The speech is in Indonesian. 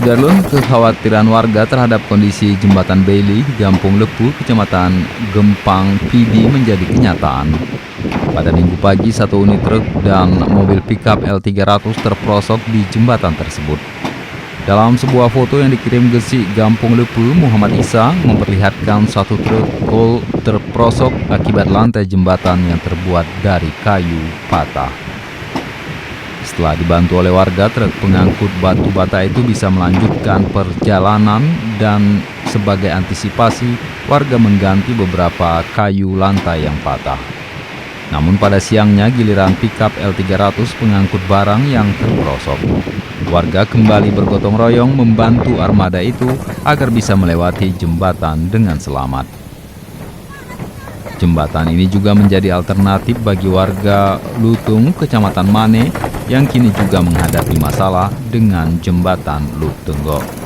Sudarlun, kekhawatiran warga terhadap kondisi jembatan Bailey di Gampung Lepu, Kecamatan Gempang, Pidi menjadi kenyataan. Pada Minggu pagi, satu unit truk dan mobil pickup L300 terperosok di jembatan tersebut. Dalam sebuah foto yang dikirim Gresik Gampung Lepu, Muhammad Isa memperlihatkan satu truk kol terperosok akibat lantai jembatan yang terbuat dari kayu patah. Setelah dibantu oleh warga, truk pengangkut batu bata itu bisa melanjutkan perjalanan dan sebagai antisipasi, warga mengganti beberapa kayu lantai yang patah. Namun pada siangnya giliran pickup L300 pengangkut barang yang terperosok. Warga kembali bergotong royong membantu armada itu agar bisa melewati jembatan dengan selamat. Jembatan ini juga menjadi alternatif bagi warga Lutung, Kecamatan Mane, yang kini juga menghadapi masalah dengan jembatan Lutenggok.